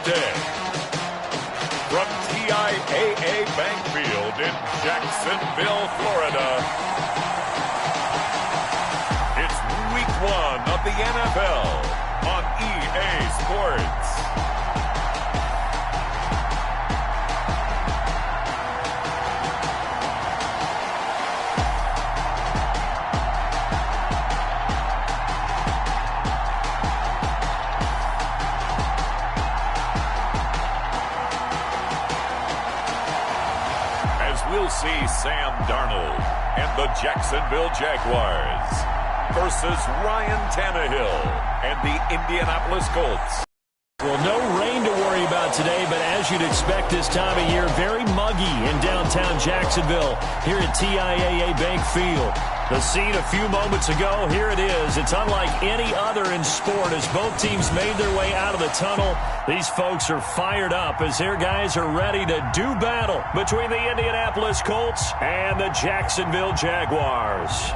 Tuesday. From TIAA Bank Field in Jacksonville, Florida, it's Week 1 of the NFL on EA Sports. We'll see Sam Darnold and the Jacksonville Jaguars versus Ryan Tannehill and the Indianapolis Colts. Well, no rain to worry about today, but as you'd expect this time of year, very muggy in downtown Jacksonville here at TIAA Bank Field. The scene a few moments ago, here it is. It's unlike any other in sport as both teams made their way out of the tunnel. These folks are fired up as their guys are ready to do battle between the Indianapolis Colts and the Jacksonville Jaguars.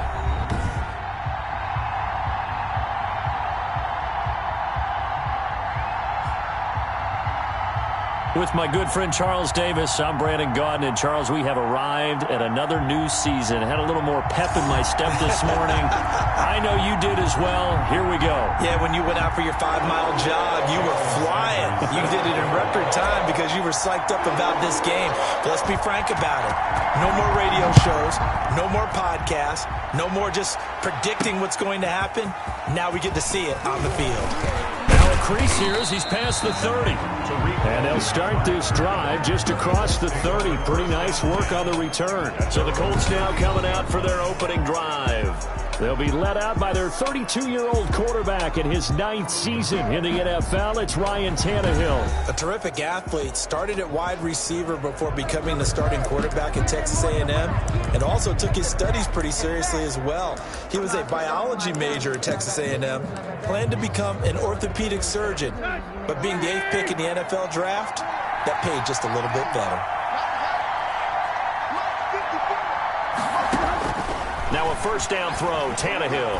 With my good friend Charles Davis, I'm Brandon Gaudin. And Charles, we have arrived at another new season. Had a little more pep in my step this morning. I know you did as well. Here we go. Yeah, when you went out for your 5-mile jog, you were flying. You did it in record time because you were psyched up about this game. But let's be frank about it. No more radio shows, no more podcasts, no more just predicting what's going to happen. Now we get to see it on the field. Now a crease here as he's past the 30. And they'll start this drive just across the 30. Pretty nice work on the return. So the Colts now coming out for their opening drive. They'll be led out by their 32-year-old quarterback in his 9th season in the NFL. It's Ryan Tannehill. A terrific athlete. Started at wide receiver before becoming the starting quarterback at Texas A&M. And also took his studies pretty seriously as well. He was a biology major at Texas A&M. Planned to become an orthopedic surgeon. But being the 8th pick in the NFL draft, that paid just a little bit better. Now a first down throw, Tannehill.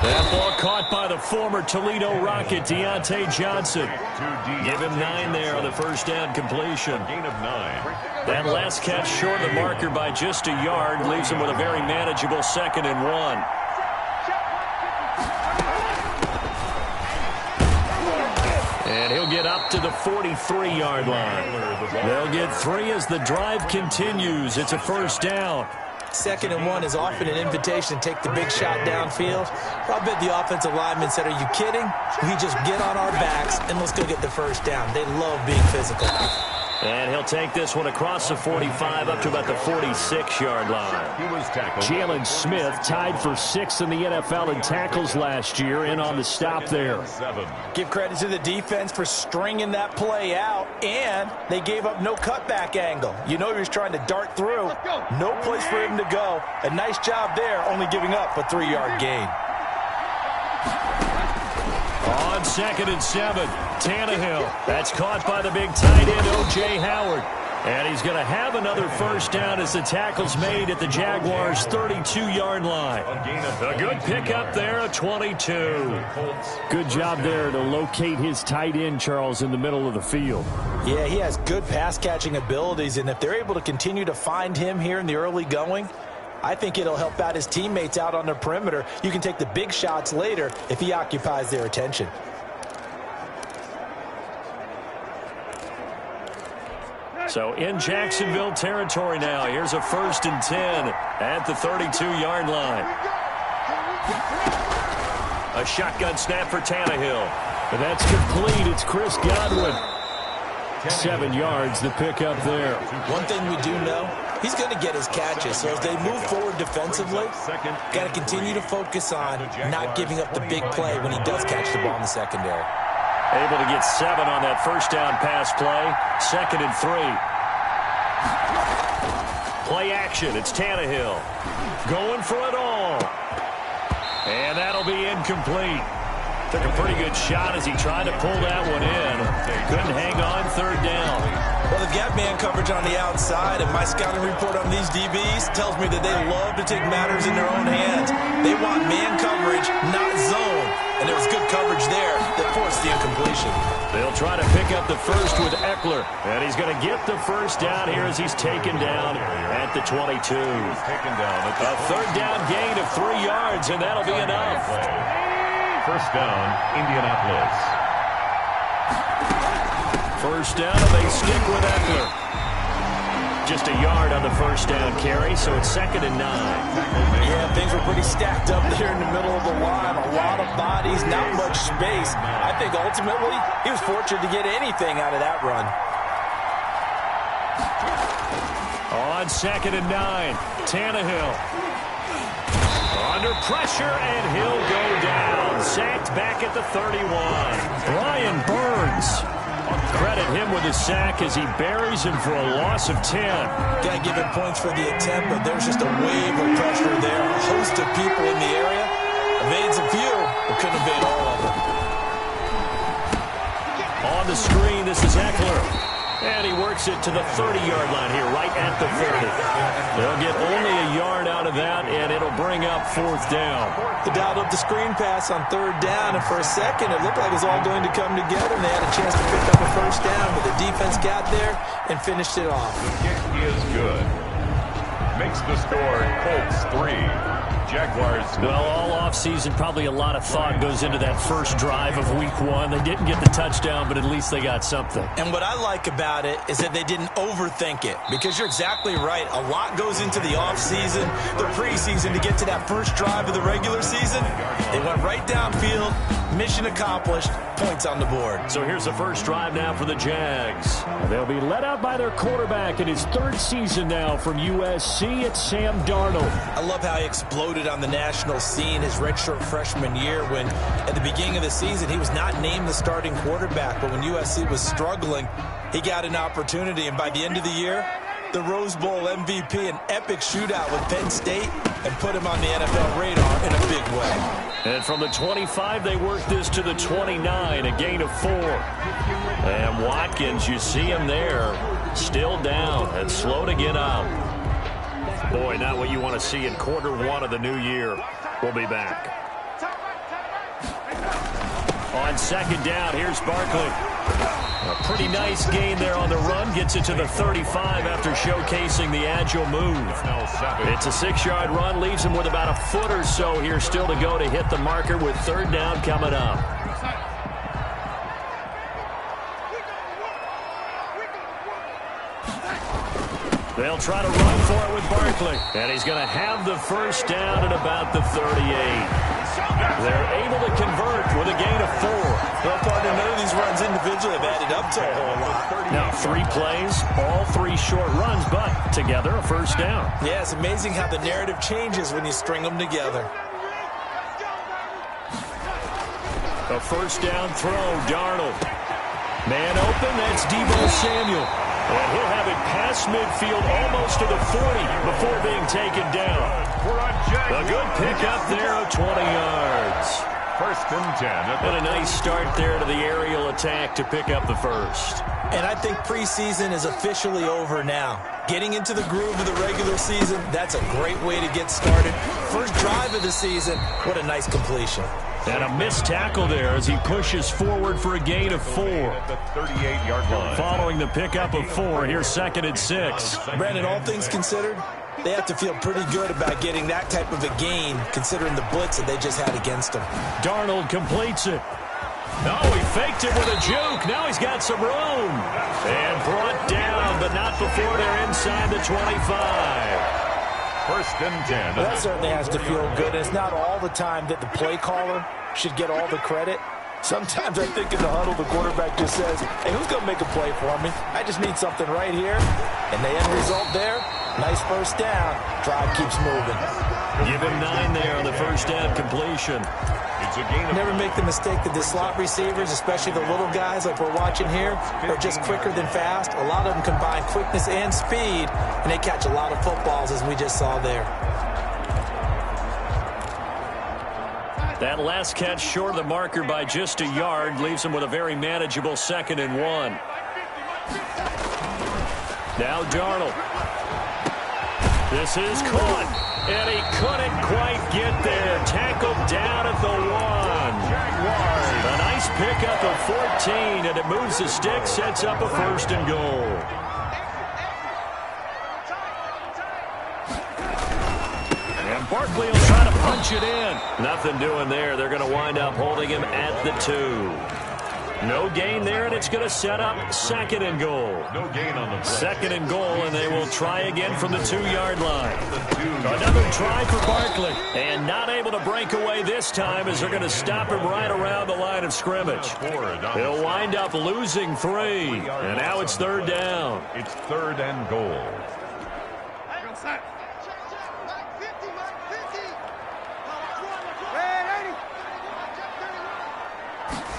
That ball caught by the former Toledo Rocket, Deontay Johnson. Give him 9 there on the first down completion. Gain of 9. That last catch short of the marker by just a yard leaves him with a very manageable 2nd and 1. And he'll get up to the 43-yard line. They'll get 3 as the drive continues. It's a first down. 2nd and 1 is often an invitation to take the big shot downfield. I bet the offensive lineman said, are you kidding? We just get on our backs and let's go get the first down. They love being physical. And he'll take this one across the 45 up to about the 46-yard line. Jalen Smith tied for 6th in the NFL in tackles last year, in on the stop there. Give credit to the defense for stringing that play out, and they gave up no cutback angle. You know he was trying to dart through. No place for him to go. A nice job there, only giving up a 3-yard gain. On 2nd and 7, Tannehill. That's caught by the big tight end, O.J. Howard. And he's going to have another first down as the tackle's made at the Jaguars' 32-yard line. A good pickup there, a 22. Good job there to locate his tight end, Charles, in the middle of the field. Yeah, he has good pass-catching abilities, and if they're able to continue to find him here in the early going, I think it'll help out his teammates out on the perimeter. You can take the big shots later if he occupies their attention. So in Jacksonville territory now. Here's a 1st and 10 at the 32-yard line. A shotgun snap for Tannehill. And that's complete. It's Chris Godwin. 7 yards, the pickup there. One thing we do know, he's going to get his catches. So as they move forward defensively, got to continue to focus on not giving up the big play when he does catch the ball in the secondary. Able to get 7 on that first down pass play. 2nd and 3. Play action. It's Tannehill. Going for it all. And that'll be incomplete. Took a pretty good shot as he tried to pull that one in. Couldn't hang on 3rd down. Well, they've got man coverage on the outside, and my scouting report on these DBs tells me that they love to take matters in their own hands. They want man coverage, not zone. And there was good coverage there that forced the incompletion. They'll try to pick up the first with Eckler. And he's going to get the first down here as he's taken down at the 22. A third down gain of 3 yards, and that'll be enough. First down, Indianapolis. First down, and they stick with Eckler. Just a yard on the first down carry, so it's 2nd and 9. Yeah, things were pretty stacked up there in the middle of the line. A lot of bodies, not much space. I think ultimately he was fortunate to get anything out of that run. On 2nd and 9, Tannehill. Under pressure, and he'll go down. Sacked back at the 31. Brian Burns. Credit him with a sack as he buries him for a loss of 10. Got to give him points for the attempt, but there's just a wave of pressure there. A host of people in the area. Evades a few, but couldn't evade all of them. On the screen, this is Eckler. And he works it to the 30-yard line here, right at the 30. They'll get only a yard out of that, and it'll bring up 4th down. They dialed up the screen pass on 3rd down, and for a second, it looked like it was all going to come together, and they had a chance to pick up a first down, but the defense got there and finished it off. The kick is good. Makes the score Colts 3. Jaguars. Well, all offseason, probably a lot of thought goes into that first drive of week 1. They didn't get the touchdown, but at least they got something. And what I like about it is that they didn't overthink it, because you're exactly right. A lot goes into the offseason, the preseason to get to that first drive of the regular season. They went right downfield, mission accomplished, points on the board. So here's the first drive now for the Jags. They'll be led out by their quarterback in his 3rd season now from USC. It's Sam Darnold. I love how he exploded on the national scene his redshirt freshman year when at the beginning of the season he was not named the starting quarterback, but when USC was struggling, he got an opportunity, and by the end of the year, the Rose Bowl MVP, an epic shootout with Penn State, and put him on the NFL radar in a big way. And from the 25, they work this to the 29, a gain of 4. And Watkins, you see him there, still down and slow to get up. Boy, not what you want to see in quarter 1 of the new year. We'll be back. On 2nd down, here's Barkley. A pretty nice gain there on the run. Gets it to the 35 after showcasing the agile move. It's a 6-yard run. Leaves him with about a foot or so here still to go to hit the marker with 3rd down coming up. They'll try to run for it with Barkley. And he's going to have the first down at about the 38. They're able to convert with a gain of 4. Well, partner, none of these runs individually have added up to a whole lot. Now 3 plays, all 3 short runs, but together a first down. Yeah, it's amazing how the narrative changes when you string them together. A first down throw, Darnold. Man open, that's Deebo Samuel. And he'll have it past midfield almost to the 40 before being taken down. A good pickup there of 20 yards. 1st and 10. And a nice start there to the aerial attack to pick up the first. And I think preseason is officially over now. Getting into the groove of the regular season, that's a great way to get started. First drive of the season, what a nice completion. And a missed tackle there as he pushes forward for a gain of 4. At the 38-yard line. Following the pickup of 4, here's 2nd and 6. Brandon, all things considered, they have to feel pretty good about getting that type of a gain, considering the blitz that they just had against them. Darnold completes it. No, he faked it with a juke. Now he's got some room. And brought down, but not before they're inside the 25. 1st and 10. Well, that certainly has to feel good. It's not all the time that the play caller should get all the credit. Sometimes I think in the huddle, the quarterback just says, hey, who's going to make a play for me? I just need something right here. And the end result there, nice first down. Drive keeps moving. Give him 9 there on the first down completion. It's a gain of Never make the mistake that the slot receivers, especially the little guys like we're watching here, are just quicker than fast. A lot of them combine quickness and speed, and they catch a lot of footballs, as we just saw there. That last catch short of the marker by just a yard leaves him with a very manageable 2nd and 1. Now Darnold. This is caught, and he couldn't quite get there. Tackled down at the 1. A nice pickup of 14, and it moves the stick, sets up a 1st and goal. And Barkley will try to punch it in. Nothing doing there. They're going to wind up holding him at the 2. No gain there, and it's going to set up 2nd and goal. No gain on the play. 2nd and goal, and they will try again from the 2-yard line. Another try for Barkley, and not able to break away this time as they're going to stop him right around the line of scrimmage. He'll wind up losing 3, and now it's 3rd down. It's 3rd and goal.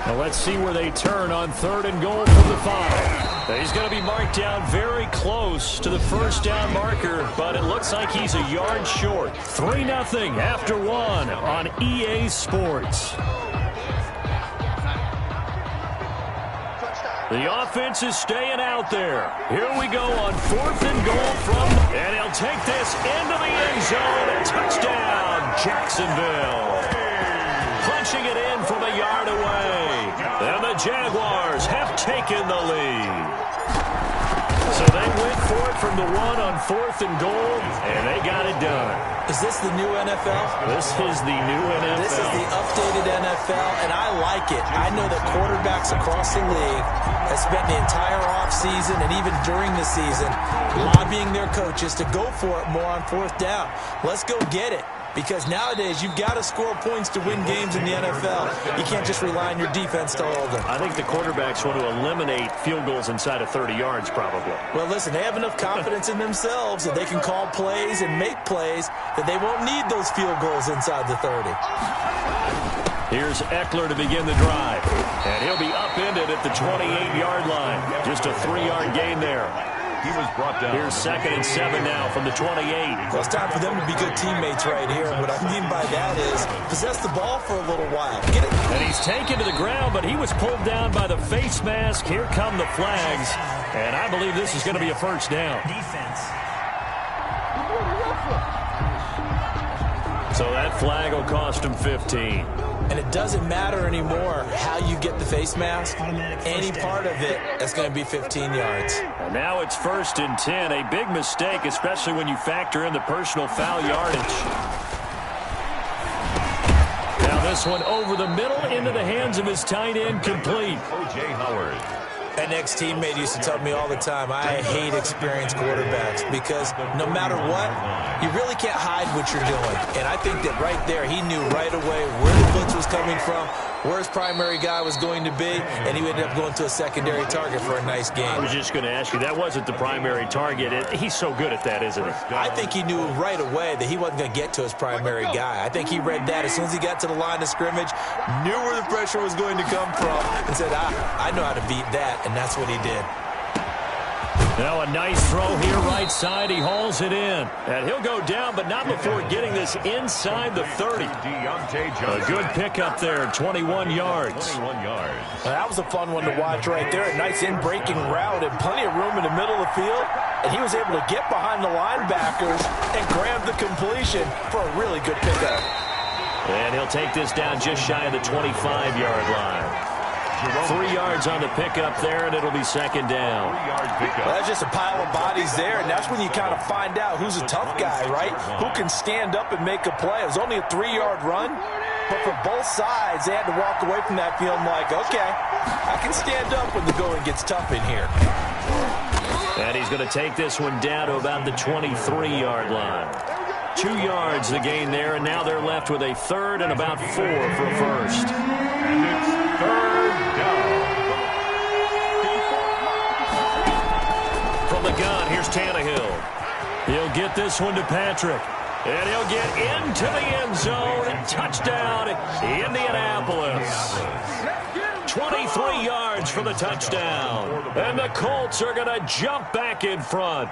Now let's see where they turn on 3rd and goal from the 5. He's going to be marked down very close to the 1st down marker, but it looks like he's a yard short. 3-0 after 1 on EA Sports. The offense is staying out there. Here we go on 4th and goal from, and he'll take this into the end zone. Touchdown, Jacksonville. Punching it in from a yard away. And the Jaguars have taken the lead. So they went for it from the 1 on 4th and goal, and they got it done. Is this the new NFL? This is the new NFL. This is the updated NFL, and I like it. I know that quarterbacks across the league have spent the entire offseason and even during the season lobbying their coaches to go for it more on 4th down. Let's go get it. Because nowadays, you've got to score points to win games in the NFL. You can't just rely on your defense to hold them. I think the quarterbacks want to eliminate field goals inside of 30 yards, probably. Well, listen, they have enough confidence in themselves that they can call plays and make plays that they won't need those field goals inside the 30. Here's Eckler to begin the drive. And he'll be upended at the 28-yard line. Just a 3-yard gain there. He was brought down. Here's 2nd and 7 now from the 28. Well, it's time for them to be good teammates right here. What I mean by that is possess the ball for a little while. Get it. And he's taken to the ground, but he was pulled down by the face mask. Here come the flags. And I believe this is going to be a 1st down. Defense. So that flag will cost him 15. And it doesn't matter anymore how you get the face mask. Any part of it, that's going to be 15 yards. And now it's 1st and 10. A big mistake, especially when you factor in the personal foul yardage. Now this one over the middle into the hands of his tight end, complete. O.J. Howard. An ex-teammate used to tell me all the time, I hate experienced quarterbacks because no matter what, you really can't hide what you're doing. And I think that right there, he knew right away where the blitz was coming from, where his primary guy was going to be, and he ended up going to a secondary target for a nice game. I was just going to ask you, that wasn't the primary target. He's so good at that, isn't he? I think he knew right away that he wasn't going to get to his primary guy. I think he read that as soon as he got to the line of scrimmage, knew where the pressure was going to come from, and said, I know how to beat that, and that's what he did. Now a nice throw here right side. He hauls it in. And he'll go down, but not before getting this inside the 30. A good pickup there, 21 yards. 21 yards. Well, that was a fun one to watch right there. A nice in-breaking route and plenty of room in the middle of the field. And he was able to get behind the linebackers and grab the completion for a really good pickup. And he'll take this down just shy of the 25-yard line. 3 yards on the pickup there, and it'll be 2nd down. 3-yard pickup. Well, that's just a pile of bodies there, and that's when you kind of find out who's a tough guy, right? Who can stand up and make a play. It was only a 3-yard run, but for both sides, they had to walk away from that feeling like, okay, I can stand up when the going gets tough in here. And he's going to take this one down to about the 23-yard line. 2 yards the gain there, and now they're left with a 3rd and about 4 for a 1st. And it's 3rd down. From the gun, here's Tannehill. He'll get this one to Patrick. And he'll get into the end zone. Touchdown, Indianapolis. 23 yards for the touchdown. And the Colts are going to jump back in front.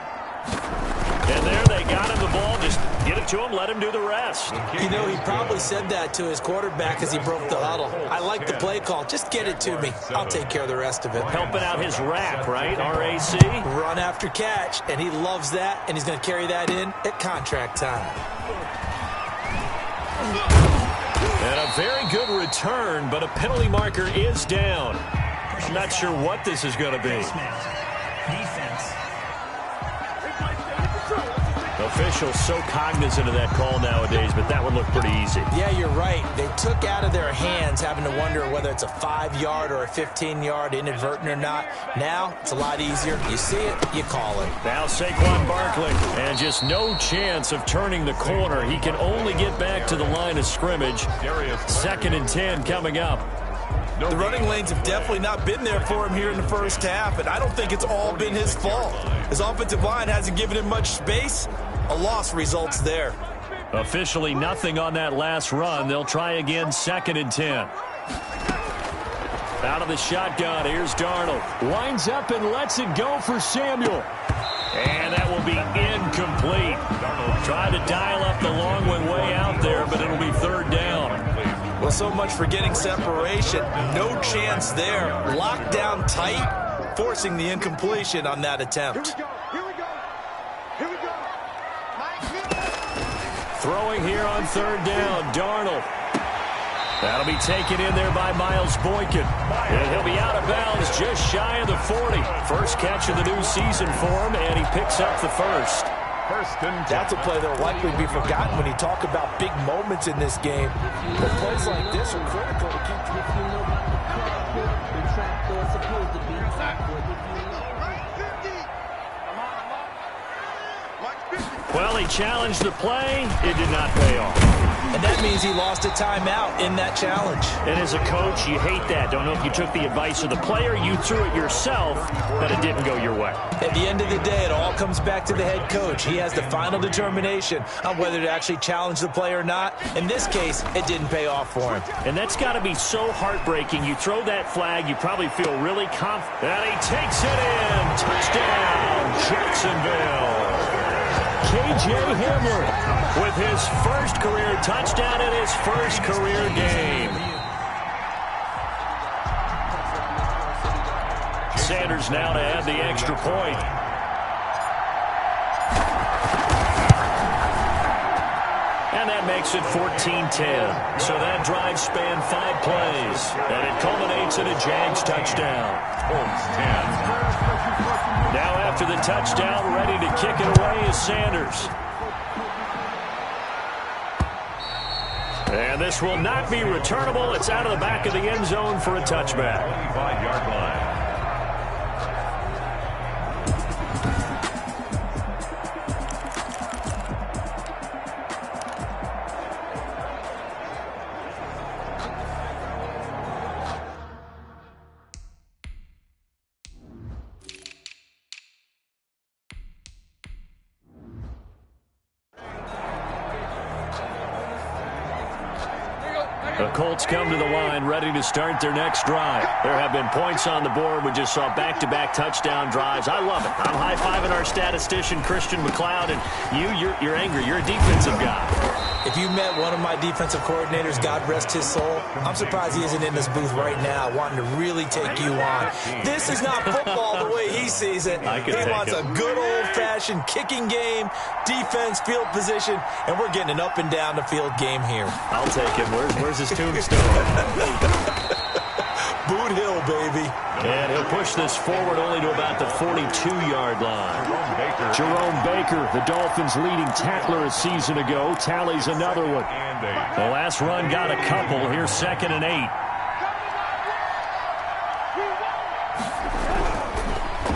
And there they got him the ball. Just get it it to him, let him do the rest. You know, he probably said that to his quarterback as he broke the huddle. I like the play call. Just get it to me. I'll take care of the rest of it. Helping out his rack, right? RAC? Run after catch, and he loves that, and he's going to carry that in at contract time. And a very good return, but a penalty marker is down. I'm not sure what this is going to be. Officials so cognizant of that call nowadays, but that would look pretty easy. Yeah, you're right. They took out of their hands having to wonder whether it's a 5-yard or a 15-yard, inadvertent or not. Now, it's a lot easier. You see it, you call it. Now Saquon Barkley, and just no chance of turning the corner. He can only get back to the line of scrimmage. 2nd and 10 coming up. The running lanes have definitely not been there for him here in the first half, and I don't think it's all been his fault. His offensive line hasn't given him much space. A loss results there. Officially nothing on that last run. They'll try again, 2nd and 10. Out of the shotgun, here's Darnold. Winds up and lets it go for Samuel. And that will be incomplete. Tried to dial up the long way out there, but it'll be 3rd down. Well, so much for getting separation. No chance there. Locked down tight, forcing the incompletion on that attempt. Throwing here on 3rd down, Darnold. That'll be taken in there by Miles Boykin. And he'll be out of bounds just shy of the 40. First catch of the new season for him, and he picks up the first. That's a play that will likely be forgotten when you talk about big moments in this game. But plays like this are critical to keep the track they're supposed to be. Well, he challenged the play. It did not pay off. And that means he lost a timeout in that challenge. And as a coach, you hate that. Don't know if you took the advice of the player, you threw it yourself, but it didn't go your way. At the end of the day, it all comes back to the head coach. He has the final determination on whether to actually challenge the play or not. In this case, it didn't pay off for him. And that's got to be so heartbreaking. You throw that flag, you probably feel really confident. And he takes it in. Touchdown, Jacksonville. K.J. Hamler with his first career touchdown in his first career game. Sanders now to add the extra point. And that makes it 14-10. So that drive spanned 5 plays. And it culminates in a Jags touchdown. Colts 10. Now after the touchdown, ready to kick it away is Sanders. And this will not be returnable. It's out of the back of the end zone for a touchback. 25-yard line. The Colts come to the line ready to start their next drive. There have been points on the board. We just saw back-to-back touchdown drives. I love it. I'm high-fiving our statistician, Christian McLeod, and you're angry. You're a defensive guy. If you met one of my defensive coordinators, God rest his soul, I'm surprised he isn't in this booth right now wanting to really take you on. This is not football the way he sees it. He wants a good old-fashioned kicking game, defense, field position, and we're getting an up-and-down-the-field game here. I'll take him. Where's his tombstone? Boot Hill, baby. And he'll push this forward only to about the 42-yard line. Jerome Baker, the Dolphins' leading tackler a season ago, tallies another one. The last run got a couple. Here's 2nd and 8.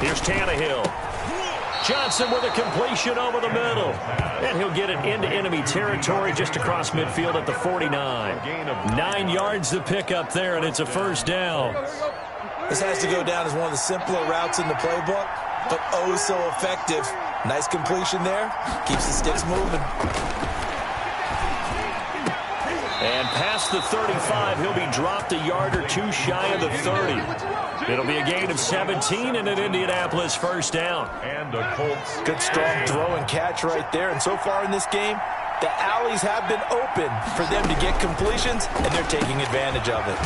Here's Tannehill. Johnson with a completion over the middle. And he'll get it into enemy territory just across midfield at the 49. 9 yards to pick up there, and it's a first down. This has to go down as one of the simpler routes in the playbook, but oh so effective. Nice completion there. Keeps the sticks moving. And past the 35, he'll be dropped a yard or two shy of the 30. It'll be a gain of 17 and an Indianapolis first down. And the Colts. Good strong throw and catch right there. And so far in this game, The alleys have been open for them to get completions, and they're taking advantage of it.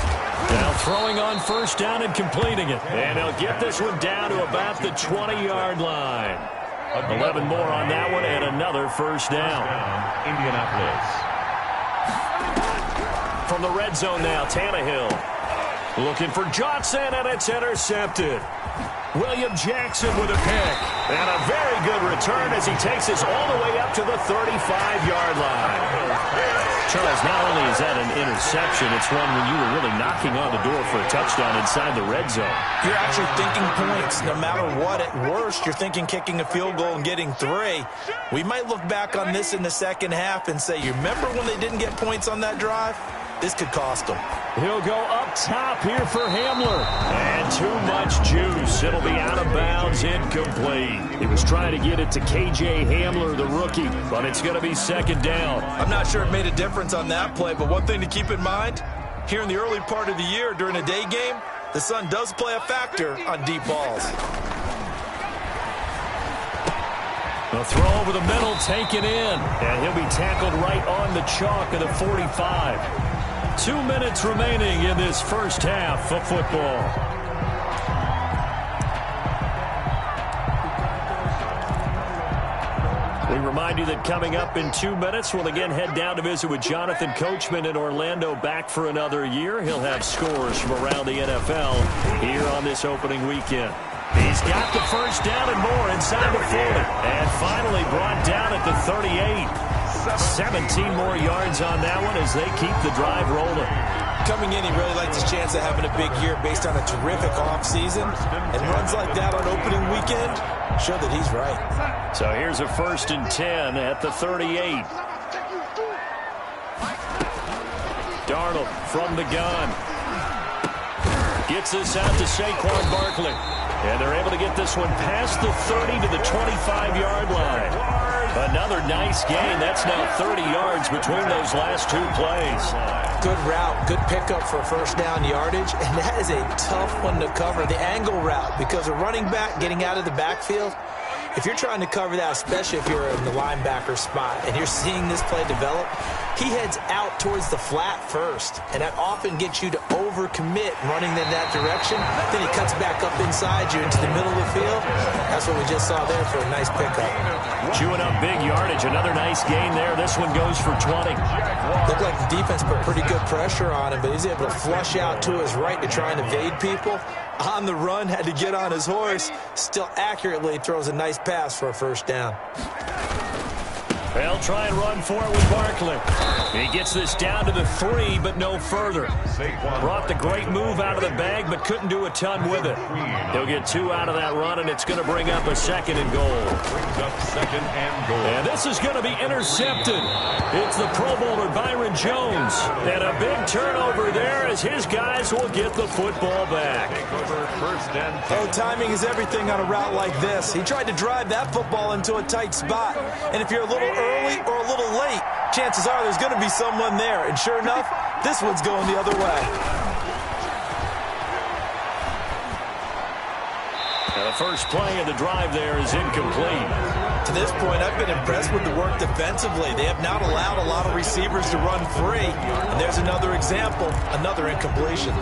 Now throwing on first down and completing it. And they'll get this one down to about the 20-yard line. 11 more on that one and another first down. Indianapolis. From the red zone now, Tannehill. Looking for Johnson, and it's intercepted. William Jackson with a pick. And a very good return as he takes us all the way up to the 35-yard line. Charles, not only is that an interception, it's one when you were really knocking on the door for a touchdown inside the red zone. You're actually thinking points. No matter what, at worst, you're thinking kicking a field goal and getting 3. We might look back on this in the second half and say, you remember when they didn't get points on that drive? This could cost them. He'll go up top here for Hamler. And too much juice. It'll be out of bounds, incomplete. He was trying to get it to K.J. Hamler, the rookie, but it's going to be second down. I'm not sure it made a difference on that play, but one thing to keep in mind, here in the early part of the year during a day game, the sun does play a factor on deep balls. The throw over the middle, taken in. And he'll be tackled right on the chalk of the 45. 2 minutes remaining in this first half of football. We remind you that coming up in 2 minutes, we'll again head down to visit with Jonathan Coachman in Orlando, back for another year. He'll have scores from around the NFL here on this opening weekend. He's got the first down and more inside the 40. And finally brought down at the 38. 17 more yards on that one as they keep the drive rolling. Coming in, he really likes his chance of having a big year based on a terrific offseason. And runs like that on opening weekend show that he's right. So here's a 1st and 10 at the 38. Darnold from the gun. Gets this out to Saquon Barkley. And they're able to get this one past the 30 to the 25-yard line. Another nice gain. That's now 30 yards between those last 2 plays. Good route, good pickup for first down yardage, and that is a tough one to cover, the angle route, because a running back getting out of the backfield, if you're trying to cover that, especially if you're in the linebacker spot and you're seeing this play develop, he heads out towards the flat first, and that often gets you to overcommit running in that direction. Then he cuts back up inside you into the middle of the field. That's what we just saw there for a nice pickup. Chewing up big yardage. Another nice gain there. This one goes for 20. Looked like the defense put pretty good pressure on him, but he's able to flush out to his right to try and evade people. On the run, had to get on his horse. Still accurately throws a nice pass for a first down. They'll try and run for it with Barkley. He gets this down to the 3, but no further. Brought the great move out of the bag, but couldn't do a ton with it. He'll get 2 out of that run, and it's going to bring up a 2nd and goal. And this is going to be intercepted. It's the Pro Bowler Byron Jones. And a big turnover there as his guys will get the football back. Oh, timing is everything on a route like this. He tried to drive that football into a tight spot. And if you're a little early or a little late, chances are there's going to be someone there. And sure enough, this one's going the other way. Now the first play of the drive there is incomplete. To this point, I've been impressed with the work defensively. They have not allowed a lot of receivers to run free. And there's another example, another incompletion.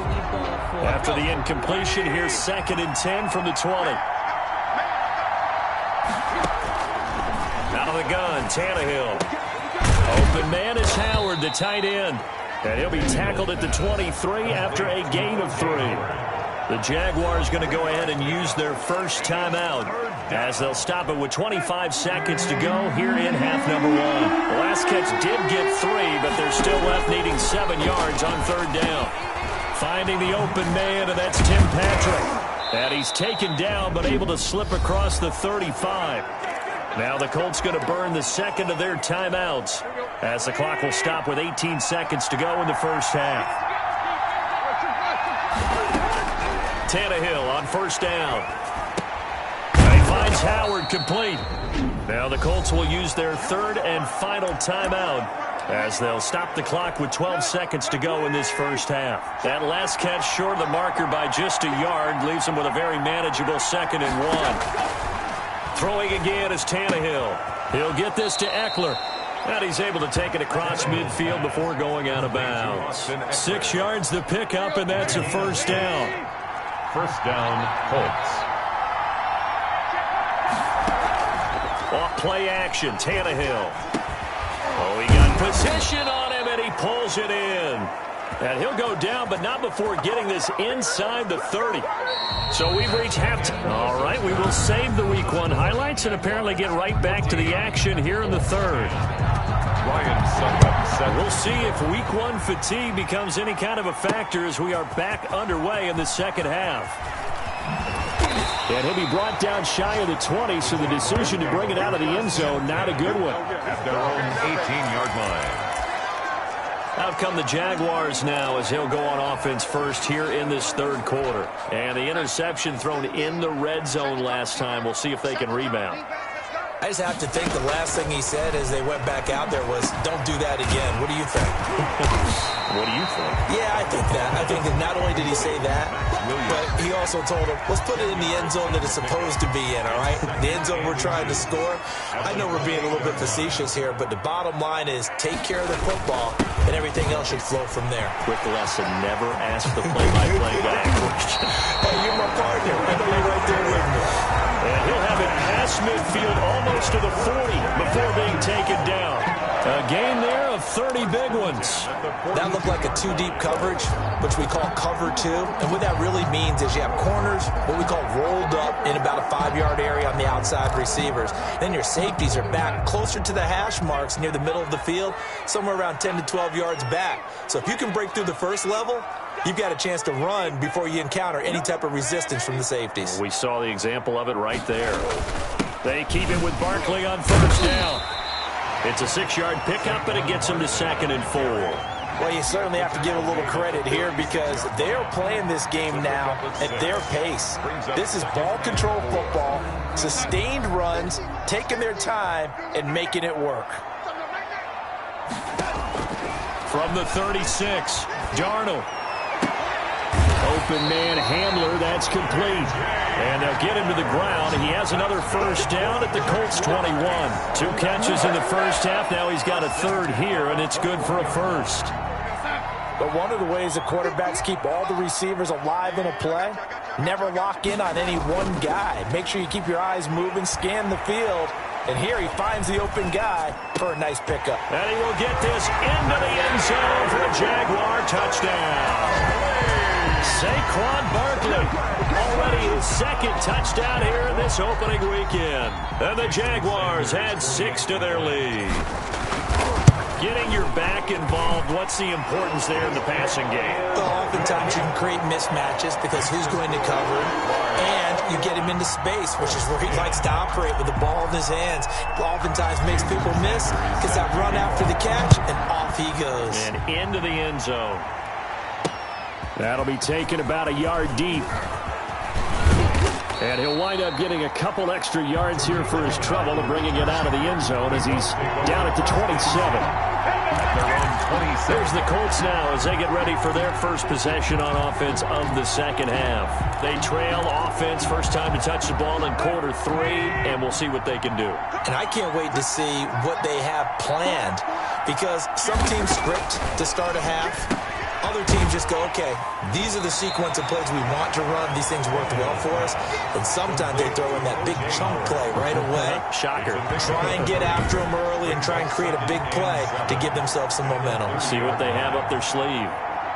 After the incompletion, here's 2nd and 10 from the 20. Out of the gun, Tannehill. Open man is Howard, the tight end. And he'll be tackled at the 23 after a gain of 3. The Jaguars going to go ahead and use their first timeout as they'll stop it with 25 seconds to go here in half number 1. The last catch did get 3, but they're still left needing 7 yards on 3rd down. Finding the open man, and that's Tim Patrick. And he's taken down, but able to slip across the 35. Now the Colts going to burn the 2nd of their timeouts as the clock will stop with 18 seconds to go in the first half. Tannehill on first down. He finds Howard complete. Now the Colts will use their 3rd and final timeout as they'll stop the clock with 12 seconds to go in this first half. That last catch short of the marker by just a yard leaves them with a very manageable 2nd and 1. Throwing again is Tannehill. He'll get this to Eckler. And he's able to take it across midfield before going out of bounds. 6 yards the pickup, and that's a first down. First down, Colts. Off play action, Tannehill. Oh, he got position on him, and he pulls it in. And he'll go down, but not before getting this inside the 30. So we've reached halftime. All right, we will save the Week 1 highlights and apparently get right back to the action here in the third. We'll see if Week 1 fatigue becomes any kind of a factor as we are back underway in the second half. And he'll be brought down shy of the 20, so the decision to bring it out of the end zone, not a good one. At their own 18-yard line. Out come the Jaguars now as he'll go on offense first here in this third quarter. And the interception thrown in the red zone last time. We'll see if they can rebound. I just have to think the last thing he said as they went back out there was, don't do that again. What do you think? What do you think? Yeah, I think that. I think that not only did he say that, but he also told him, let's put it in the end zone that it's supposed to be in, all right? The end zone we're trying to score. I know we're being a little bit facetious here, but the bottom line is take care of the football, and everything else should flow from there. Quick lesson, never ask the play-by-play guy a question. Hey, you're my partner. I know you're right there with me. And he'll have it past midfield almost to the 40 before being taken down. A gain there of 30 big ones. That looked like a two-deep coverage, which we call cover two. And what that really means is you have corners, what we call rolled up in about a 5-yard area on the outside receivers. Then your safeties are back closer to the hash marks near the middle of the field, somewhere around 10 to 12 yards back. So if you can break through the first level, you've got a chance to run before you encounter any type of resistance from the safeties. We saw the example of it right there. They keep it with Barkley on first down. It's a 6-yard pickup, and it gets them to 2nd and 4. Well, you certainly have to give a little credit here because they're playing this game now at their pace. This is ball control football, sustained runs, taking their time, and making it work. From the 36, Darnold. Open man Hamler, that's complete. And they'll get him to the ground. He has another first down at the Colts 21. 2 catches in the first half. Now he's got a third here, and it's good for a first. But one of the ways the quarterbacks keep all the receivers alive in a play, never lock in on any one guy. Make sure you keep your eyes moving, scan the field. And here he finds the open guy for a nice pickup. And he will get this into the end zone for a Jaguar touchdown. Saquon Barkley, already his 2nd touchdown here in this opening weekend. And the Jaguars add 6 to their lead. Getting your back involved, what's the importance there in the passing game? Well, oftentimes you can create mismatches because who's going to cover him, and you get him into space, which is where he likes to operate with the ball in his hands. Oftentimes makes people miss, gets that run after the catch, and off he goes. And into the end zone. That'll be taken about a yard deep. And he'll wind up getting a couple extra yards here for his trouble and bringing it out of the end zone as he's down at the 27. There's the Colts now as they get ready for their first possession on offense of the second half. They trail offense, first time to touch the ball in quarter 3, and we'll see what they can do. And I can't wait to see what they have planned because some teams script to start a half. Other teams just go, okay, these are the sequence of plays we want to run. These things worked well for us. And sometimes they throw in that big chunk play right away. Shocker. Try and get after them early and try and create a big play to give themselves some momentum. See what they have up their sleeve.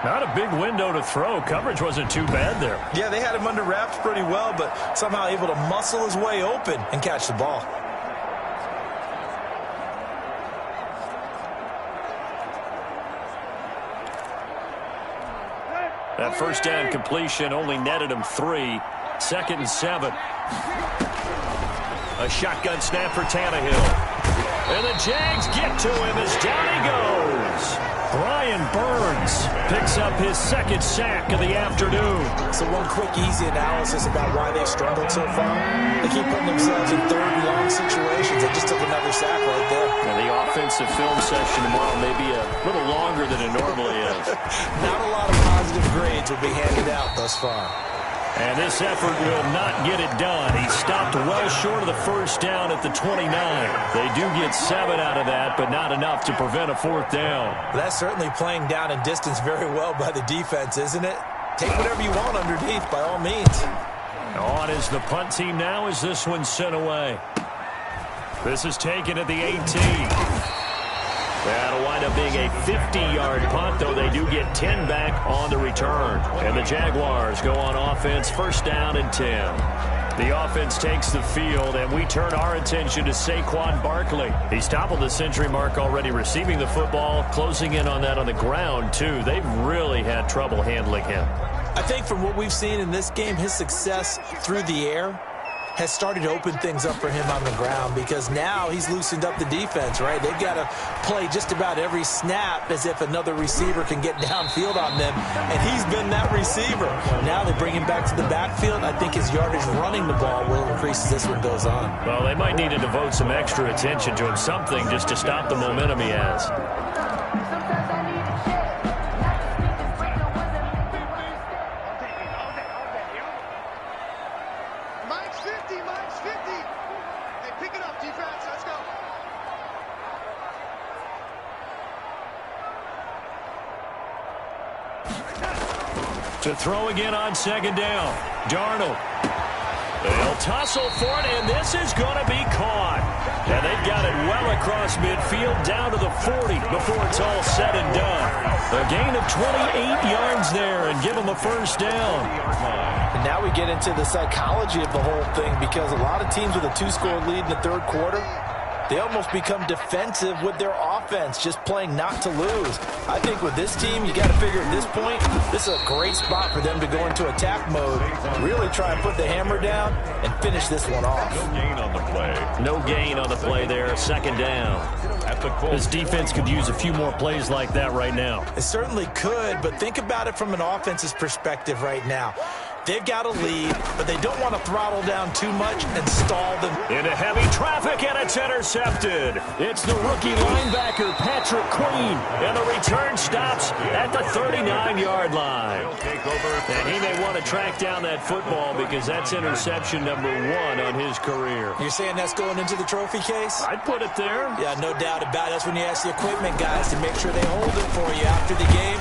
Not a big window to throw. Coverage wasn't too bad there. Yeah, they had him under wraps pretty well, but somehow able to muscle his way open and catch the ball. That first down completion only netted him 3. 2nd and 7. A shotgun snap for Tannehill. And the Jags get to him as down he goes. Brian Burns picks up his 2nd sack of the afternoon. So one quick, easy analysis about why they've struggled so far. They keep putting themselves in 3rd and long situations. They just took another sack right there. And the offensive film session tomorrow may be a little longer than it normally is. Not a lot of positive grades will be handed out thus far. And this effort will not get it done. He stopped well short of the first down at the 29. They do get 7 out of that, but not enough to prevent a fourth down. That's certainly playing down and distance very well by the defense, isn't it? Take whatever you want underneath, by all means. On is the punt team now as this one's sent away. This is taken at the 18. That'll wind up being a 50-yard punt, though they do get 10 back on the return. And the Jaguars go on offense, first down and 10. The offense takes the field, and we turn our attention to Saquon Barkley. He's toppled the century mark already receiving the football, closing in on that on the ground, too. They've really had trouble handling him. I think from what we've seen in this game, his success through the air has started to open things up for him on the ground because now he's loosened up the defense, right? They've got to play just about every snap as if another receiver can get downfield on them, and he's been that receiver. Now they bring him back to the backfield. I think his yardage running the ball will increase as this one goes on. Well, they might need to devote some extra attention to him, something just to stop the momentum he has. To throw again on second down. Darnold. They'll tussle for it, and this is going to be caught. And they've got it well across midfield, down to the 40 before it's all said and done. A gain of 28 yards there and give them a first down. And now we get into the psychology of the whole thing because a lot of teams with a 2-score lead in the third quarter, they almost become defensive with their offense, just playing not to lose. I think with this team, you got to figure at this point, this is a great spot for them to go into attack mode, really try and put the hammer down and finish this one off. No gain on the play. No gain on the play there, second down. This defense could use a few more plays like that right now. It certainly could, but think about it from an offense's perspective right now. They've got a lead, but they don't want to throttle down too much and stall them. Into heavy traffic, and it's intercepted. It's the rookie linebacker, Patrick Queen, and the return stops at the 39-yard line. And he may want to track down that football because that's interception number 1 on his career. You're saying that's going into the trophy case? I'd put it there. Yeah, no doubt about it. That's when you ask the equipment guys to make sure they hold it for you after the game.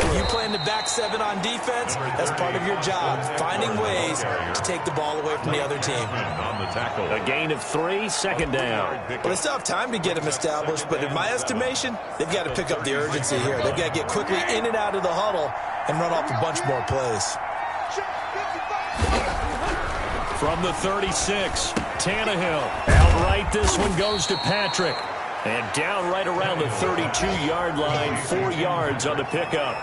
When you play in the back 7 on defense, that's part of your job. Finding ways to take the ball away from the other team. A gain of 3, second down. Well, they still have time to get them established, but in my estimation, they've got to pick up the urgency here. They've got to get quickly in and out of the huddle and run off a bunch more plays. From the 36, Tannehill. Outright, this one goes to Patrick. And down right around the 32-yard line, 4 yards on the pickup.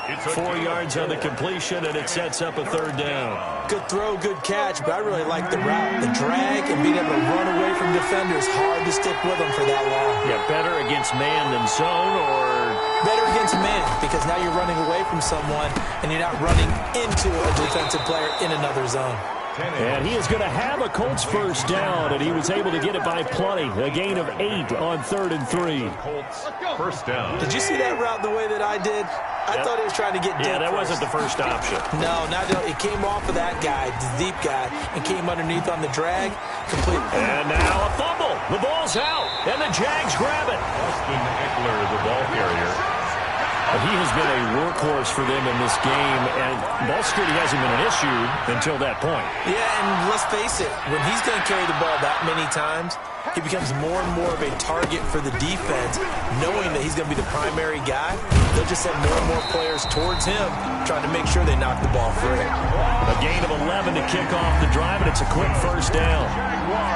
4 yards on the completion, and it sets up a third down. Good throw, good catch, but I really like the route. The drag and being able to run away from defenders, hard to stick with them for that long. Yeah, better against man than zone, or better against man, because now you're running away from someone, and you're not running into a defensive player in another zone. And he is going to have a Colts first down, and he was able to get it by plenty. A gain of 8 on 3rd and 3. Colts first down. Did you see that route the way that I did? I thought he was trying to get deep. Yeah, that first. wasn't the first option. No, it came off of that guy, the deep guy, and came underneath on the drag. Complete. And now a fumble. The ball's out, and the Jags grab it. Austin Eckler, the ball carrier. He has been a workhorse for them in this game, and ball security hasn't been an issue until that point. Yeah, and let's face it, when he's going to carry the ball that many times, he becomes more and more of a target for the defense, knowing that he's going to be the primary guy. They'll just send more and more players towards him, trying to make sure they knock the ball free. A gain of 11 to kick off the drive, and it's a quick first down.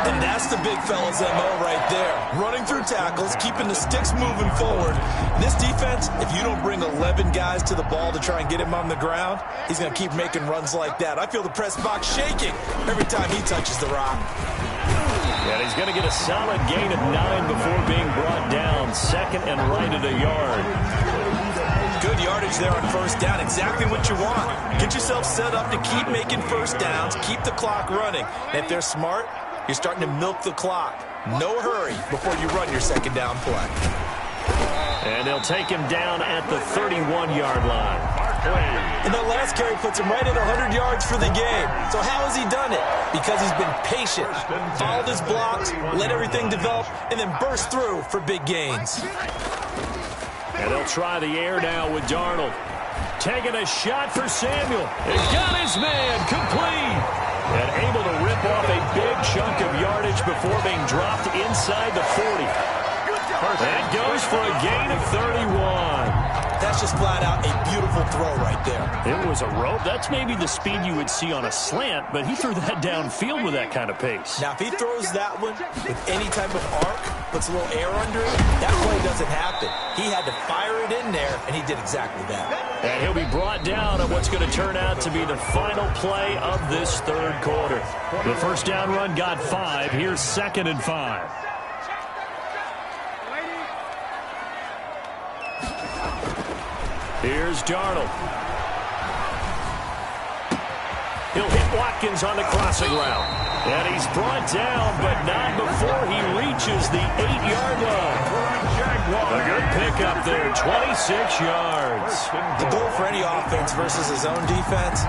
And that's the big fella's MO right there. Running through tackles, keeping the sticks moving forward. This defense, if you don't bring 11 guys to the ball to try and get him on the ground, he's going to keep making runs like that. I feel the press box shaking every time he touches the rock. And he's going to get a solid gain of 9 before being brought down. Second and right at a yard. Good yardage there on first down. Exactly what you want. Get yourself set up to keep making first downs, keep the clock running. And if they're smart, you're starting to milk the clock. No hurry before you run your second down play. And they'll take him down at the 31-yard line. complete. And that last carry puts him right at 100 yards for the game. So how has he done it? Because he's been patient, followed his blocks, let everything develop, and then burst through for big gains. And they'll try the air now with Darnold. Taking a shot for Samuel. He got his man complete. And able to rip off a big chunk of yardage before being dropped inside the 40. That goes for a gain of 31. That's just flat out a beautiful throw right there. It was a rope. That's maybe the speed you would see on a slant, but he threw that downfield with that kind of pace. Now, if he throws that one with any type of arc, puts a little air under it, that play doesn't happen. He had to fire it in there, and he did exactly that. And he'll be brought down on what's going to turn out to be the final play of this third quarter. The first down run got 5. Here's 2nd and 5. Here's Darnold. He'll hit Watkins on the crossing route. And he's brought down, but not before he reaches the 8-yard line. A good pickup there, 26 yards. The goal for any offense versus his own defense,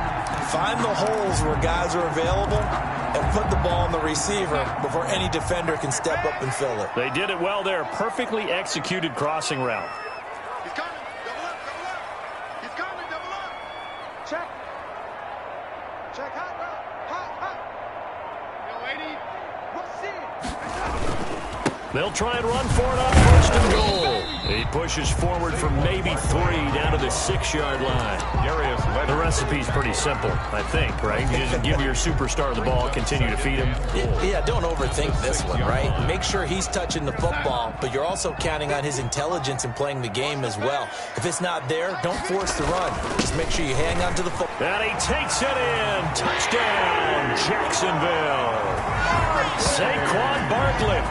find the holes where guys are available and put the ball on the receiver before any defender can step up and fill it. They did it well there. Perfectly executed crossing route. They'll try and run for it on 1st and goal. He pushes forward for maybe 3 down to the 6-yard line. The recipe's pretty simple, I think, right? You just give your superstar the ball, continue to feed him. Yeah, don't overthink this one, right? Make sure he's touching the football, but you're also counting on his intelligence in playing the game as well. If it's not there, don't force the run. Just make sure you hang on to the football. And he takes it in. Touchdown, Jacksonville. Saquon Barkley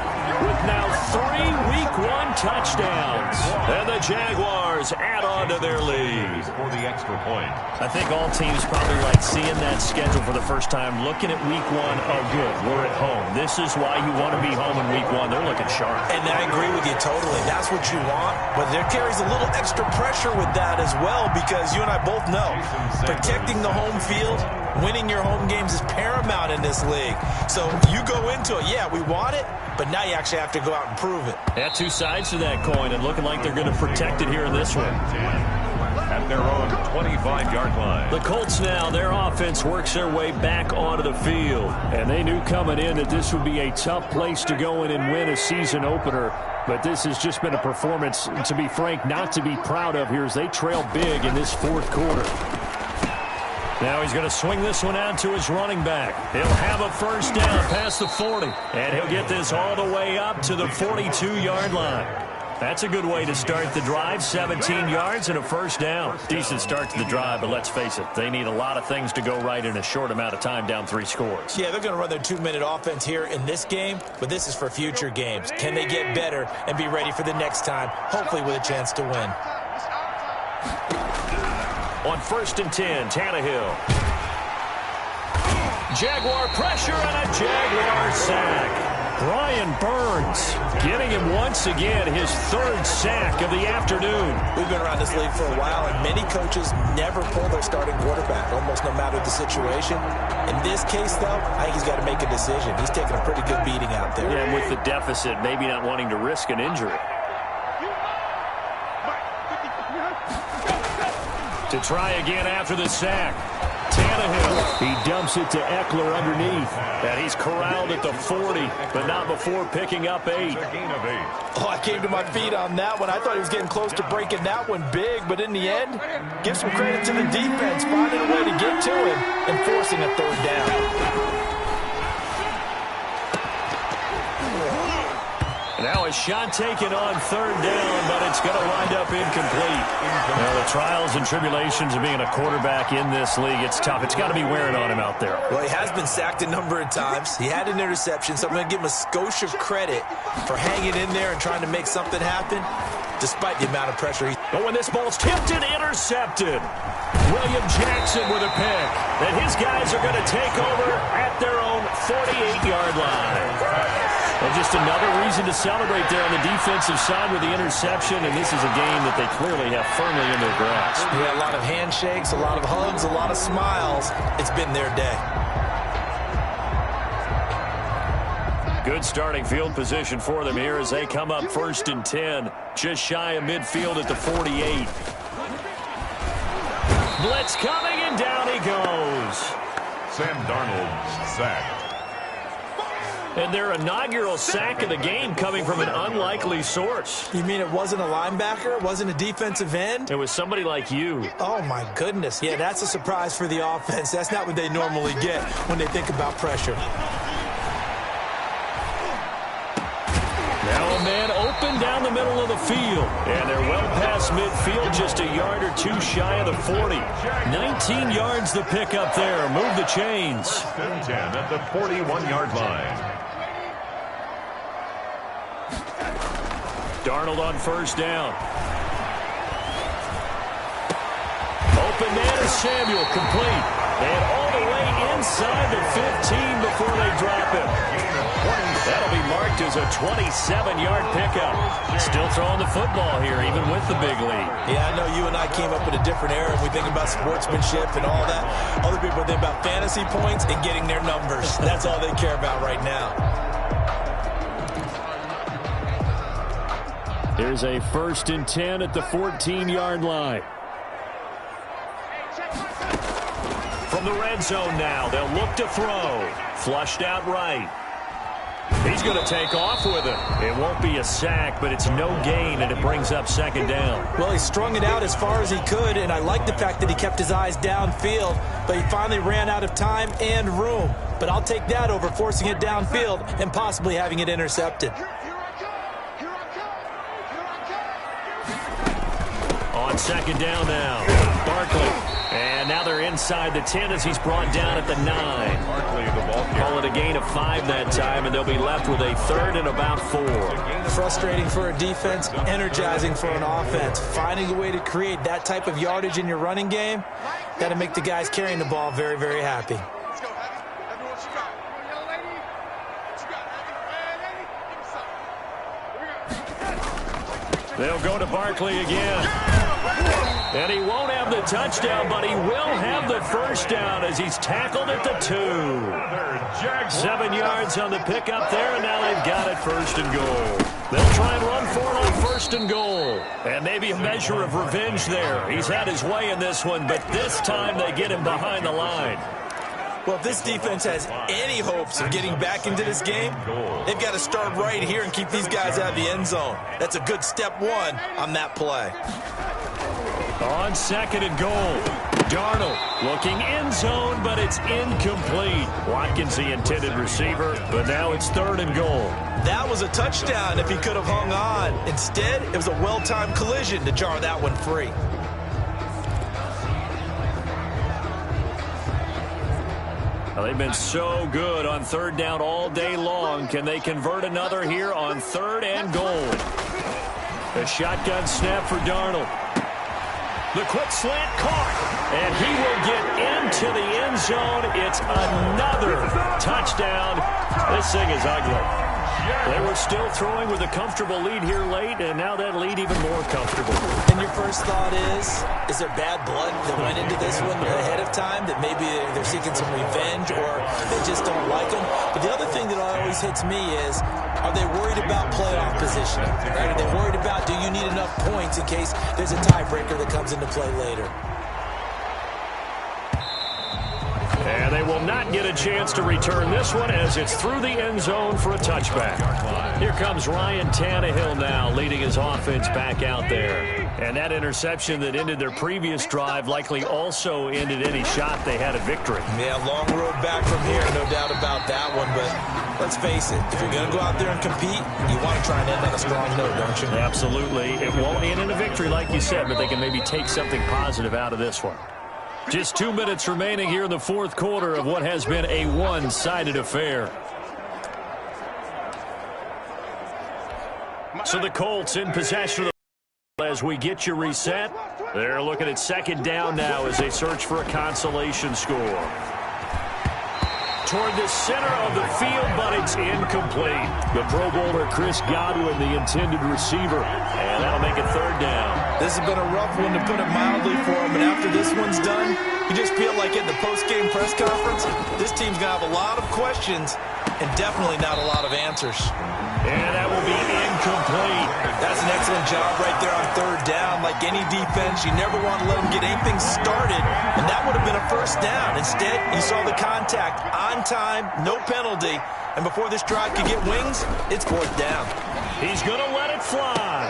with now 3 Week 1 touchdowns. And the Jaguars add on to their lead. For the extra point. I think all teams probably like seeing that schedule for the first time, looking at Week 1. Oh, good, we're at home. This is why you want to be home in Week 1. They're looking sharp. And I agree with you totally. That's what you want. But there carries a little extra pressure with that as well, because you and I both know protecting the home field, winning your home games is paramount in this league. So you go into it, yeah, we want it, but now you actually have to go out and prove it. Yeah, 2 sides to that coin, and looking like they're going to protect it here in this one. At their own 25-yard line. The Colts now, their offense works their way back onto the field. And they knew coming in that this would be a tough place to go in and win a season opener. But this has just been a performance, to be frank, not to be proud of here as they trail big in this 4th quarter. Now he's going to swing this one out to his running back. He'll have a first down past the 40. And he'll get this all the way up to the 42-yard line. That's a good way to start the drive. 17 yards and a first down. Decent start to the drive, but let's face it, they need a lot of things to go right in a short amount of time, down 3 scores. Yeah, they're going to run their 2-minute offense here in this game, but this is for future games. Can they get better and be ready for the next time, hopefully with a chance to win? On 1st and 10, Tannehill. Jaguar pressure and a Jaguar sack. Brian Burns getting him once again his 3rd sack of the afternoon. We've been around this league for a while, and many coaches never pull their starting quarterback, almost no matter the situation. In this case, though, I think he's got to make a decision. He's taking a pretty good beating out there. Yeah, and with the deficit, maybe not wanting to risk an injury. To try again after the sack. Tannehill, he dumps it to Eckler underneath. And he's corralled at the 40, but not before picking up 8. Oh, I came to my feet on that one. I thought he was getting close to breaking that one big, but in the end, give some credit to the defense, finding a way to get to him and forcing a 3rd down. Now a shot taken on 3rd down, but it's going to wind up incomplete. Now the trials and tribulations of being a quarterback in this league, it's tough. It's got to be wearing on him out there. Well, he has been sacked a number of times. He had an interception, so I'm going to give him a skosh of credit for hanging in there and trying to make something happen, despite the amount of pressure he's... But when this ball's tipped and intercepted, William Jackson with a pick. And his guys are going to take over at their own 48-yard line. And just another reason to celebrate there on the defensive side with the interception, and this is a game that they clearly have firmly in their grasp. Yeah, a lot of handshakes, a lot of hugs, a lot of smiles. It's been their day. Good starting field position for them here as they come up 1st and 10, just shy of midfield at the 48. Blitz coming, and down he goes. Sam Darnold sacked. And their inaugural sack of the game coming from an unlikely source. You mean it wasn't a linebacker? It wasn't a defensive end? It was somebody like you. Oh, my goodness. Yeah, that's a surprise for the offense. That's not what they normally get when they think about pressure. Now a man open down the middle of the field. And they're well past midfield, just a yard or two shy of the 40. 19 yards the pick up there. Move the chains. 10 at the 41-yard line. Darnold on 1st down. Open man is Samuel, complete. And all the way inside the 15 before they drop him. That'll be marked as a 27-yard pickup. Still throwing the football here, even with the big lead. Yeah, I know you and I came up in a different era. We think about sportsmanship and all that. Other people think about fantasy points and getting their numbers. That's all they care about right now. Here's a 1st and 10 at the 14-yard line. From the red zone now, they'll look to throw. Flushed out right. He's going to take off with it. It won't be a sack, but it's no gain, and it brings up 2nd down. Well, he strung it out as far as he could, and I like the fact that he kept his eyes downfield, but he finally ran out of time and room. But I'll take that over forcing it downfield and possibly having it intercepted. On 2nd down now, Barkley. And now they're inside the 10 as he's brought down at the 9. Barkley, the ball Call it a gain of 5 that time, and they'll be left with a 3rd and about 4. Frustrating for a defense, energizing for an offense. Finding a way to create that type of yardage in your running game, got to make the guys carrying the ball very, very happy. They'll go to Barkley again. And he won't have the touchdown, but he will have the 1st down as he's tackled at the 2. 7 yards on the pickup there, and now they've got it 1st and goal. They'll try and run for it on 1st and goal. And maybe a measure of revenge there. He's had his way in this one, but this time they get him behind the line. Well, if this defense has any hopes of getting back into this game, they've got to start right here and keep these guys out of the end zone. That's a good step 1 on that play. On 2nd and goal, Darnold looking end zone, but it's incomplete. Watkins the intended receiver, but now it's 3rd and goal. That was a touchdown if he could have hung on. Instead, it was a well-timed collision to jar that one free. Well, they've been so good on 3rd down all day long. Can they convert another here on 3rd and goal? A shotgun snap for Darnold. The quick slant caught, and he will get into the end zone. It's another touchdown. This thing is ugly. They were still throwing with a comfortable lead here late, and now that lead even more comfortable. And your first thought is there bad blood that went into this one ahead of time, that maybe they're seeking some revenge or they just don't like them? But the other thing that always hits me is, are they worried about playoff positioning? Right? Are they worried about, do you need enough points in case there's a tiebreaker that comes into play later? And they will not get a chance to return this one as it's through the end zone for a touchback. Here comes Ryan Tannehill now leading his offense back out there. And that interception that ended their previous drive likely also ended any shot they had at victory. Yeah, long road back from here, no doubt about that one. But let's face it, if you're going to go out there and compete, you want to try and end on a strong note, don't you? Absolutely. It won't end in a victory like you said, but they can maybe take something positive out of this one. Just 2 minutes remaining here in the 4th quarter of what has been a one-sided affair. So the Colts in possession of the ball as we get you reset. They're looking at 2nd down now as they search for a consolation score. toward the center of the field, but it's incomplete. The Pro Bowler Chris Godwin, the intended receiver, and that'll make it third down. This has been a rough one, to put it mildly, for him, and after this one's done, you just feel like in the post-game press conference, this team's going to have a lot of questions and definitely not a lot of answers. And that will be incomplete. That's an excellent job right there on third down. Like any defense, you never want to let them get anything started, and that would have been a first down. Instead, you saw the contact on time, no penalty, and before this drive could get wings, it's fourth down. He's going to let it fly.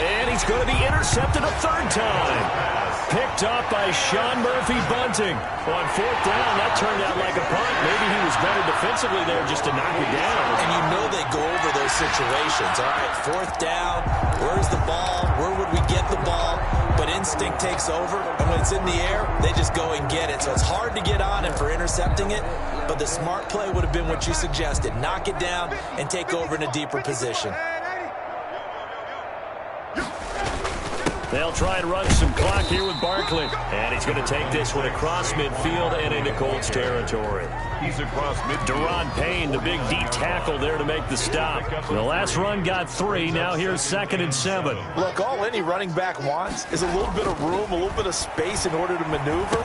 And he's going to be intercepted a third time. Picked up by Sean Murphy-Bunting. On fourth down, that turned out like a punt. Maybe he was better defensively there just to knock it down. And you know they go over those situations. All right, fourth down, where's the ball? Where would we get the ball? But instinct takes over, and when it's in the air, they just go and get it. So it's hard to get on him for intercepting it, but the smart play would have been what you suggested. Knock it down and take over in a deeper position. They'll try and run some clock here with Barkley. And he's going to take this one across midfield and into Colts territory. He's across midfield. Deron Payne, the big D tackle there to make the stop. The last run got 3. Now here's 2nd and 7. Look, all any running back wants is a little bit of room, a little bit of space in order to maneuver.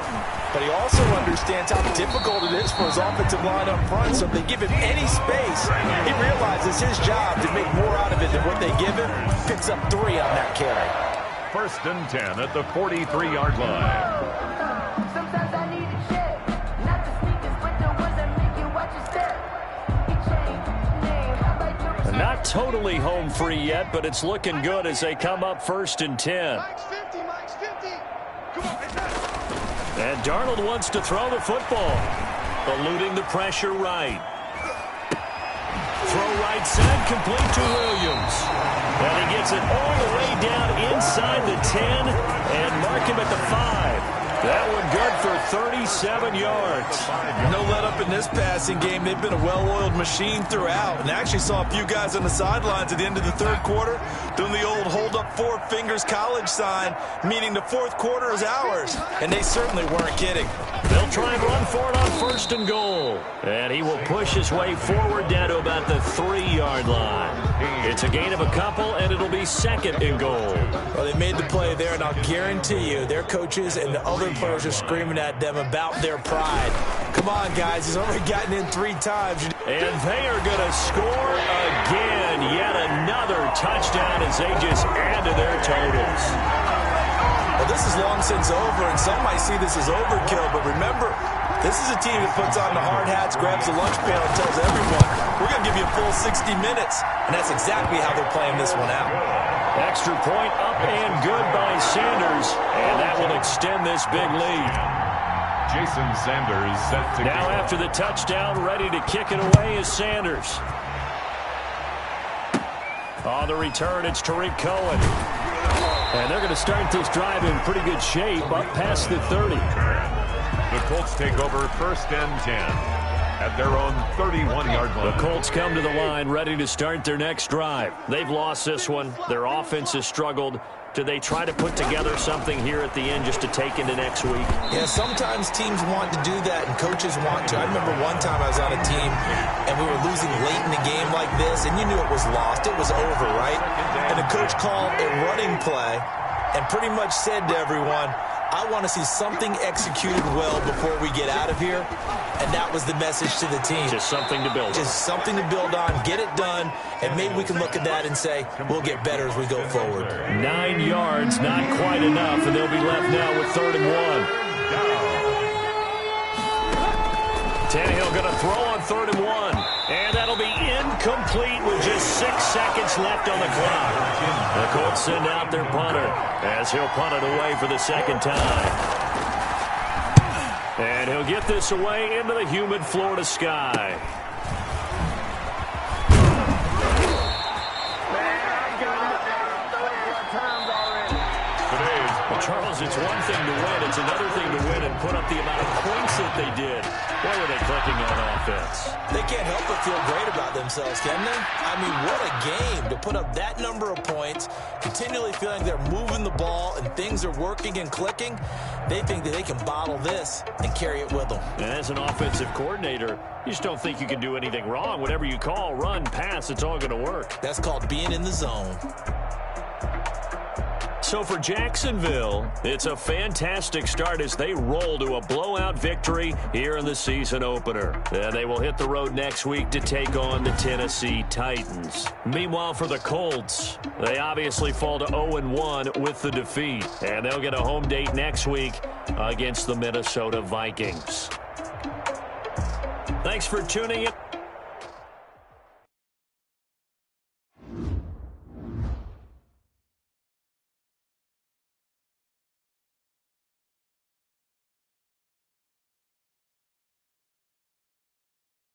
But he also understands how difficult it is for his offensive line up front. So if they give him any space, he realizes his job to make more out of it than what they give him. Picks up 3 on that carry. 1st and 10 at the 43-yard line. Sometimes I need a check, not the sneakers, but the ones that make you watch your step. Not totally home free yet, but it's looking good as they come up 1st and 10. And Darnold wants to throw the football, eluding the pressure right. Throw right side, complete to Williams. And he gets it all the way down inside the 10 and mark him at the 5. That one good for 37 yards. No let up in this passing game. They've been a well-oiled machine throughout. And actually saw a few guys on the sidelines at the end of the third quarter doing the old hold up 4 fingers college sign, meaning the fourth quarter is ours. And they certainly weren't kidding. They'll try and run for it on 1st and goal. And he will push his way forward down to about the 3-yard line. It's a gain of a couple, and it'll be 2nd and goal. Well, they made the play there, and I'll guarantee you their coaches and the other players are screaming at them about their pride. Come on, guys. He's already gotten in 3 times. And they are going to score again. Yet another touchdown as they just add to their totals. Well, this is long since over, and some might see this as overkill, but remember, this is a team that puts on the hard hats, grabs the lunch pail, and tells everyone, we're going to give you a full 60 minutes, and that's exactly how they're playing this one out. Extra point up and good by Sanders, and that will extend this big lead. Jason Sanders set to now kick. After the touchdown, ready to kick it away is Sanders. On the return, it's Tariq Cohen. And they're going to start this drive in pretty good shape, up past the 30. The Colts take over 1st and 10 at their own 31-yard line. The Colts come to the line, ready to start their next drive. They've lost this one. Their offense has struggled. Do they try to put together something here at the end just to take into next week? Yeah, sometimes teams want to do that, and coaches want to. I remember one time I was on a team, and we were losing late in the game like this, and you knew it was lost. It was over, right? And the coach called a running play and pretty much said to everyone, I want to see something executed well before we get out of here. And that was the message to the team. Just something to build on. Just something to build on, get it done, and maybe we can look at that and say, we'll get better as we go forward. 9 yards, not quite enough, and they'll be left now with 3rd and 1. Tannehill going to throw on 3rd and 1. And that'll be incomplete with just 6 seconds left on the clock. The Colts send out their punter as he'll punt it away for the 2nd time. And he'll get this away into the humid Florida sky. Well, Charles, it's one thing to win. It's another thing to win and put up the amount of points that they did. Boy, were they clicking on offense. They can't help but feel great about themselves, can they? I mean, what a game to put up that number of points, to continually feeling they're moving the ball and things are working and clicking, they think that they can bottle this and carry it with them. And as an offensive coordinator, you just don't think you can do anything wrong. Whatever you call, run, pass, it's all going to work. That's called being in the zone. So for Jacksonville, it's a fantastic start as they roll to a blowout victory here in the season opener. And they will hit the road next week to take on the Tennessee Titans. Meanwhile, for the Colts, they obviously fall to 0-1 with the defeat. And they'll get a home date next week against the Minnesota Vikings. Thanks for tuning in.